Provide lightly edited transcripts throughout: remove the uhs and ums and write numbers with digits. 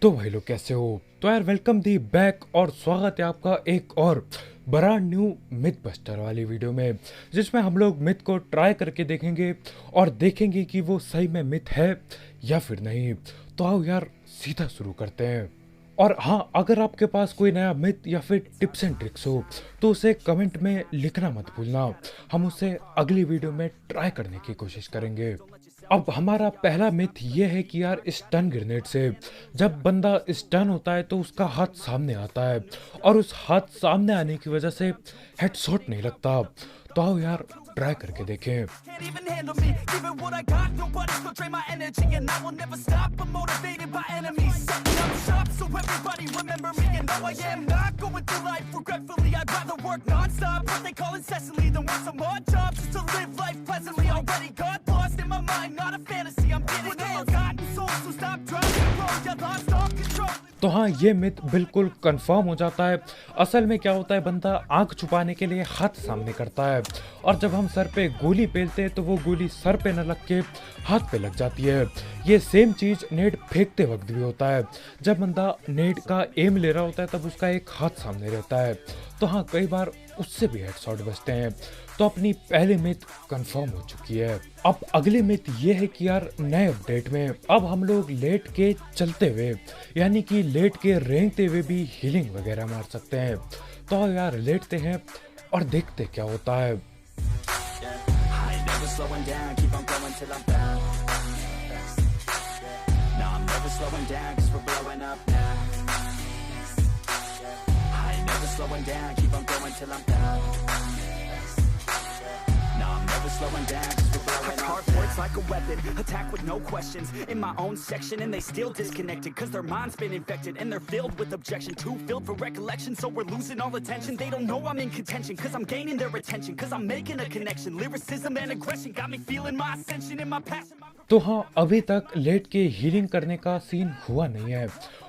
तो भाई लोग कैसे हो। तो यार वेलकम दी बैक और स्वागत है आपका एक और ब्रांड न्यू मिथ बस्टर वाली वीडियो में, जिसमें हम लोग मिथ को ट्राई करके देखेंगे और देखेंगे कि वो सही में मिथ है या फिर नहीं। तो आओ यार सीधा शुरू करते हैं। और हाँ, अगर आपके पास कोई नया मिथ या फिर टिप्स एंड ट्रिक्स हो तो उसे कमेंट में लिखना मत भूलना, हम उसे अगली वीडियो में ट्राई करने की कोशिश करेंगे। अब हमारा पहला मिथ ये है कि यार स्टन ग्रेनेड से जब बंदा स्टन होता है तो उसका हाथ सामने आता है और उस हाथ सामने आने की वजह से हेडशॉट नहीं लगता। तो आओ यार ट्राई करके देखें। Can't even handle me, giving what I got. Nobody's gonna drain my energy, and I will never stop. I'm motivated by enemies, setting up shop so everybody remember me. And no, I am not going through life regretfully. I'd rather work non-stop, what they call incessantly, than work some odd jobs just to live life pleasantly. Already got lost in my mind, not a fantasy. I'm getting ill-gotten souls, so stop driving the road. You lost all control. तो हाँ, ये myth बिल्कुल confirm हो जाता है। असल में क्या होता है, बंदा आंख छुपाने के लिए हाथ सामने करता है और जब हम सर पे गोली पेलते हैं तो वो गोली सर पे न लग के हाथ पे लग जाती है। ये सेम चीज नेट फेंकते वक्त भी होता है। जब बंदा नेट का एम ले रहा होता है तब उसका एक हाथ सामने रहता है, तो हाँ कई बार उससे भी हेडशॉट बजते हैं। तो अपनी पहली मिथ कंफर्म हो चुकी है। अब अगली मिथ ये है कि यार नए अपडेट में अब हम लोग लेट के चलते हुए, यानी कि लेट के रेंगते हुए भी हीलिंग वगैरह मार सकते हैं। तो यार लेटते हैं और देखते क्या होता है। I ain't never slowing down, keep on going till I'm down. No, I'm never slowing down, cause we're blowing up now. I ain't never slowing down, keep on going till I'm down. No, I'm never slowing down, cause we're blowing up. Hard words like a weapon, attack with no questions. In my own section and they still disconnected, cause their mind's been infected and they're filled with objection. Too filled for recollection, so we're losing all attention. They don't know I'm in contention, cause I'm gaining their attention, cause I'm making a connection. Lyricism and aggression got me feeling my ascension and my passion. तो हाँ, अभी तक late के healing करने का scene हुआ नहीं है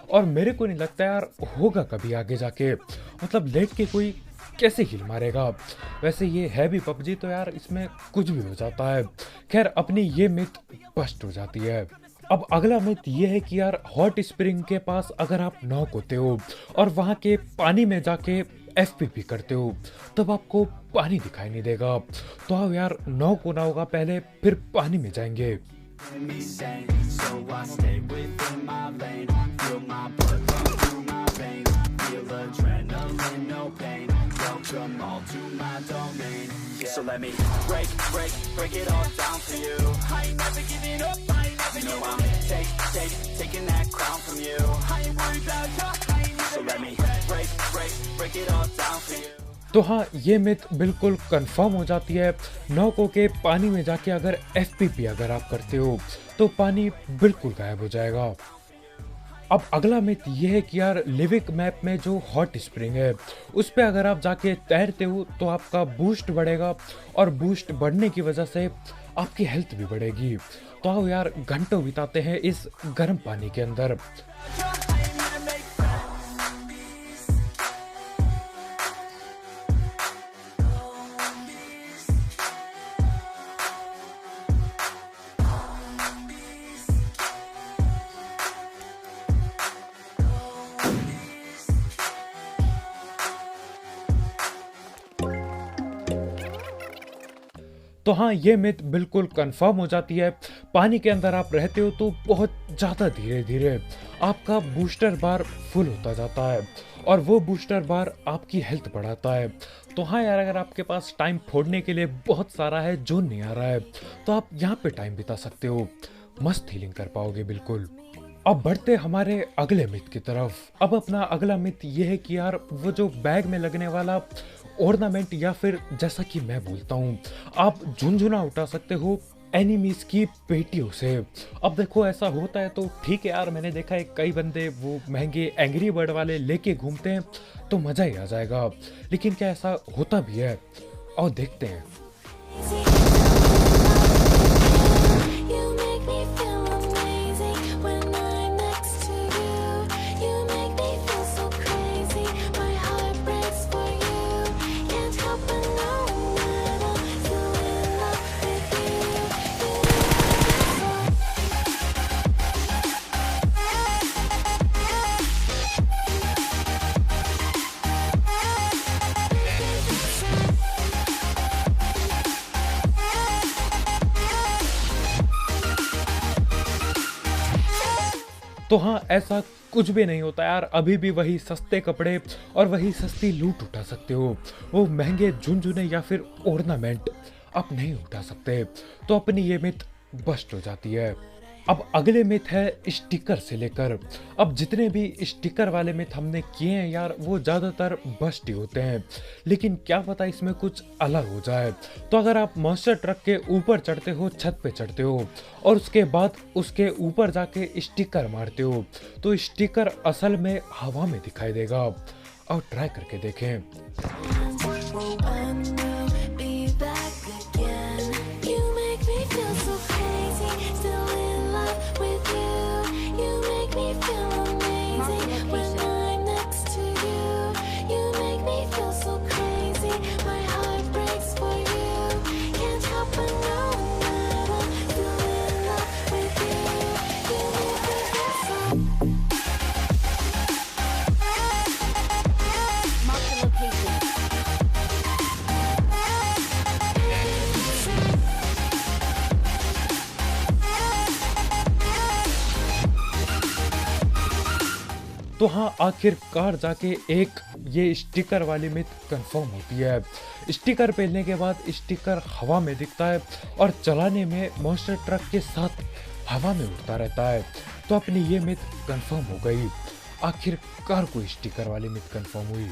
और मेरे को नहीं लगता यार होगा कभी आगे जाके। मतलब लेट के कोई कैसे हील मारेगा। वैसे ये है भी पबजी, तो यार इसमें कुछ भी हो जाता है। खैर अपनी ये मिथ बस्ट हो जाती है। अब अगला मिथ ये है कि यार हॉट स्प्रिंग के पास अगर आप नॉक होते हो और वहाँ के पानी में जाके एफपीपी करते हो तब आपको पानी दिखाई नहीं देगा। तो आओ यार नॉक होना होगा पहले, फिर पानी में जाएंगे। Me sane, so I stay within my lane. Feel my blood run through my veins. Feel adrenaline, no pain. Welcome all to my domain. Yeah. So let me break it all down for you. I ain't never giving up. I ain't never giving up. Taking that crown from you. I ain't worried about you. I ain't never so let me break it all down for you. तो हाँ, ये myth बिल्कुल confirm हो जाती है। Knock होके पानी में जाके अगर एफपीपी अगर आप करते हो तो पानी बिल्कुल गायब हो जाएगा। अब अगला मिथ ये है कि यार लिविक मैप में जो हॉट स्प्रिंग है उस पे अगर आप जाके तैरते हो तो आपका बूस्ट बढ़ेगा और बूस्ट बढ़ने की वजह से आपकी हेल्थ भी बढ़ेगी। तो आओ यार घंटों बिताते हैं इस गर्म पानी के अंदर। तो हाँ, ये मिथ बिल्कुल कंफर्म हो जाती है। पानी के अंदर आप रहते हो तो बहुत ज़्यादा धीरे धीरे आपका बूस्टर बार फुल होता जाता है और वो बूस्टर बार आपकी हेल्थ बढ़ाता है। तो हाँ यार, अगर आपके पास टाइम फोड़ने के लिए बहुत सारा है, जो नहीं आ रहा है, तो आप यहाँ पे टाइम बिता सकते हो, मस्त हीलिंग कर पाओगे बिल्कुल। अब बढ़ते हमारे अगले मिथ की तरफ। अब अपना अगला मिथ ये है कि यार वो जो बैग में लगने वाला ऑर्नामेंट या फिर जैसा कि मैं बोलता हूँ आप झुनझुना उठा सकते हो एनिमीज की पेटियों से। अब देखो ऐसा होता है तो ठीक है यार, मैंने देखा है कई बंदे वो महंगे एंग्री बर्ड वाले लेके घूमते हैं तो मजा ही आ जाएगा, लेकिन क्या ऐसा होता भी है? और देखते हैं। You make me feel amazing when I'm next to you. You make me feel so crazy. My heart breaks for you. Can't help but know that I'm still in love with you. You know तो हाँ, ऐसा कुछ भी नहीं होता यार, अभी भी वही सस्ते कपड़े और वही सस्ती लूट उठा सकते हो। वो महंगे झुनझुने या फिर ऑर्नामेंट आप नहीं उठा सकते। तो अपनी ये मिथ बस्ट हो जाती है। अब अगले मिथ है स्टिकर से लेकर। अब जितने भी स्टिकर वाले मिथ हमने किए हैं यार, वो ज़्यादातर बस्ट ही होते हैं, लेकिन क्या पता इसमें कुछ अलग हो जाए। तो अगर आप मॉन्स्टर ट्रक के ऊपर चढ़ते हो, छत पे चढ़ते हो और उसके बाद उसके ऊपर जाके स्टिकर मारते हो, तो स्टिकर असल में हवा में दिखाई देगा। और ट्राई करके देखें। Be back again. You make me feel so crazy. Still in love with you. You make me feel amazing when I'm next to you. You make me feel so crazy. My heart breaks for you. Can't help but know that I'm still in love with you. You make me feel so. Mark the location. तो हाँ, आखिरकार जाके एक ये sticker वाली myth confirm होती है। Sticker पहनने के बाद स्टिकर हवा में दिखता है और चलाने में मॉन्स्टर ट्रक के साथ हवा में उड़ता रहता है। तो अपनी ये मिथ कंफर्म हो गई। आखिरकार कोई स्टिकर वाली मिथ कंफर्म हुई।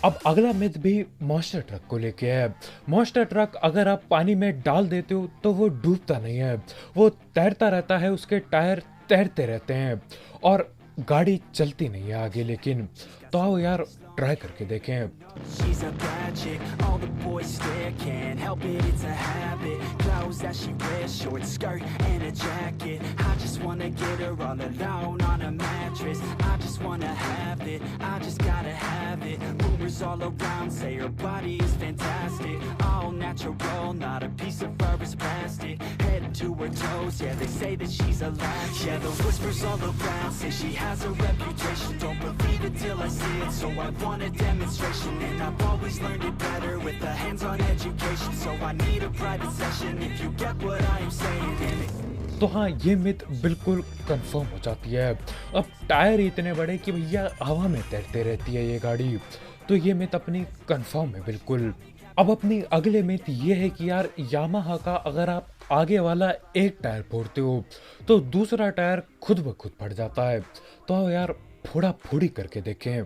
अब अगला मिथ भी मॉन्स्टर ट्रक को लेके है। मॉन्स्टर ट्रक अगर आप पानी में डाल देते हो तो वो डूबता नहीं है, वो तैरता रहता है, उसके टायर तैरते रहते हैं और गाड़ी चलती नहीं है आगे। लेकिन तो आओ यार ट्राई करके देखें। She's a bad chick, all the boys stare, can't help it, it's a habit. Clothes that she wears, short skirt and a jacket. I just wanna get her all alone on a mattress. I just wanna have it, I just gotta have it. Rumors all around say her body is fantastic. All natural, not a piece of fur is plastic. Head to her toes, yeah, they say that she's a latch. Yeah, the whispers all around say she has a reputation. Don't believe it till I see it, so I want a demonstration. And I've always learned it better with a hands-on education. So I need a private session if you get what I am saying. And it तो हाँ, ये myth बिल्कुल confirm हो जाती है। अब tyre इतने बड़े कि भैया हवा में तैरते रहती है ये गाड़ी। तो ये मिथ अपनी कंफर्म है बिल्कुल। अब अपनी अगले मिथ ये है कि यार यामाहा का अगर आप आगे वाला एक टायर फोड़ते हो तो दूसरा टायर खुद ब खुद फट जाता है। तो आओ यार फोड़ा फोड़ी करके देखें।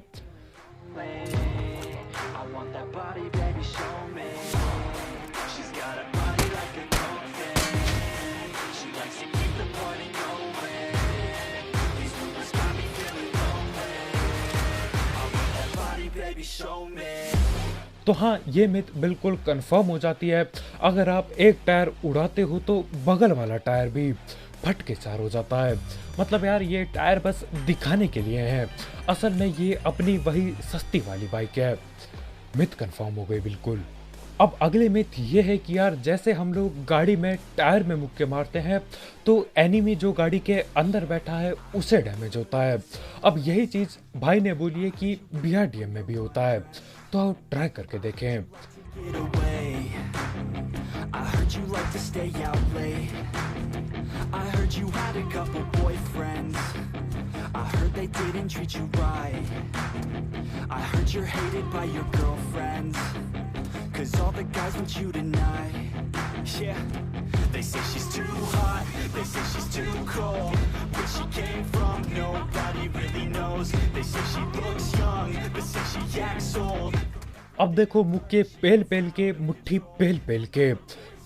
I want that body, baby, show me. She's got a body like a coffin. She likes to keep the party going. These rumors got me feeling lonely. I want that body, baby, show me. तो हाँ, ये myth बिल्कुल confirm हो जाती है। अगर आप एक टायर उड़ाते हो तो बगल वाला टायर भी फट के चार हो जाता है। मतलब यार ये टायर बस दिखाने के लिए है, असल में ये अपनी वही सस्ती वाली बाइक है। मिथ कंफर्म हो गई बिल्कुल। अब अगले मिथ ये है कि यार जैसे हम लोग गाड़ी में टायर में मुक्के मारते हैं तो एनिमी जो गाड़ी के अंदर बैठा है उसे डैमेज होता है। अब यही चीज़ भाई ने बोली है कि BRDM में भी होता है। तो आओ ट्राई करके देखें। Get away. I heard you like to stay out late. I heard you had a couple boyfriends. I heard they didn't treat you right. I heard you're hated by your girlfriends. Cause all the guys want you tonight. Yeah. They say she's too hot. They say she's too cold. Where she came from, nobody really knows. They say she looks young, but say she acts old. अब देखो मुक्के पेल पेल के, मुट्ठी पेल पेल के,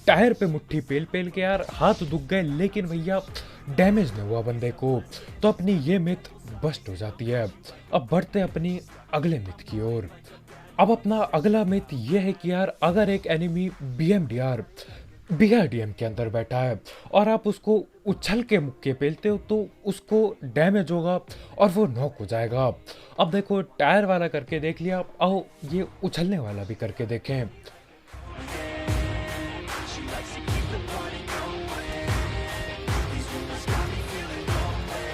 tyre पे मुट्ठी पेल पेल के यार हाथ दुख गए, लेकिन भैया डैमेज नहीं हुआ बंदे को। तो अपनी ये मिथ बस्ट हो जाती है। अब बढ़ते अपनी अगले मिथ की ओर। अब अपना अगला मिथ ये है कि यार अगर एक एनिमी BRDM के अंदर बैठा है और आप उसको उछल के मुक्के पेलते हो तो उसको डैमेज होगा और वो नॉक हो जाएगा। अब देखो टायर वाला करके देख लिया, आओ ये उछलने वाला भी करके देखें। She likes to keep the party going. These rumors got me feeling lonely.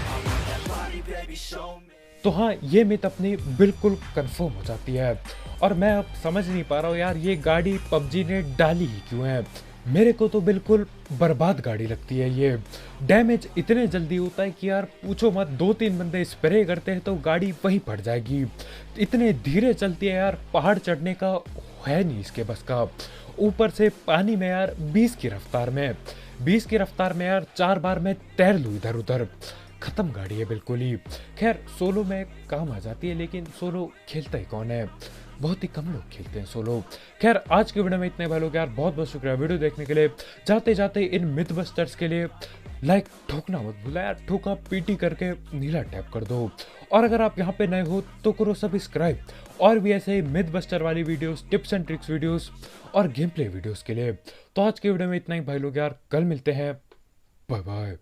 I want that body, baby, show me. तो हाँ, ये मिथ अपनी बिल्कुल कंफर्म हो जाती है। और मैं अब समझ नहीं पा रहा हूँ यार ये गाड़ी PUBG ने डाली ही क्यों है। मेरे को तो बिल्कुल बर्बाद गाड़ी लगती है ये। डैमेज इतने जल्दी होता है कि यार पूछो मत, 2-3 बंदे स्प्रे करते हैं तो गाड़ी वहीं पड़ जाएगी। इतने धीरे चलती है यार, पहाड़ चढ़ने का है नहीं इसके बस का। ऊपर से पानी में यार 20 की रफ्तार में, 20 की रफ्तार में यार 4 बार मैं तैर लूँ इधर उधर। खत्म गाड़ी है बिल्कुल ही। खैर सोलो में काम आ जाती है, लेकिन सोलो खेलता ही कौन है, बहुत ही कम लोग खेलते हैं सोलो। खैर आज के वीडियो में इतने भाई लोग यार, बहुत बहुत शुक्रिया वीडियो देखने के लिए। जाते जाते इन मिथ बस्टर्स के लिए लाइक ठोकना मत भूला यार, ठोका पीटी करके नीला टैप कर दो। और अगर आप यहाँ पे नए हो तो करो सब्सक्राइब, और भी ऐसे मिथ बस्टर वाली videos, tips and tricks videos और गेम प्ले वीडियोस के लिए। तो आज के वीडियो में इतना ही भाई लोग यार, कल मिलते हैं, बाय बाय।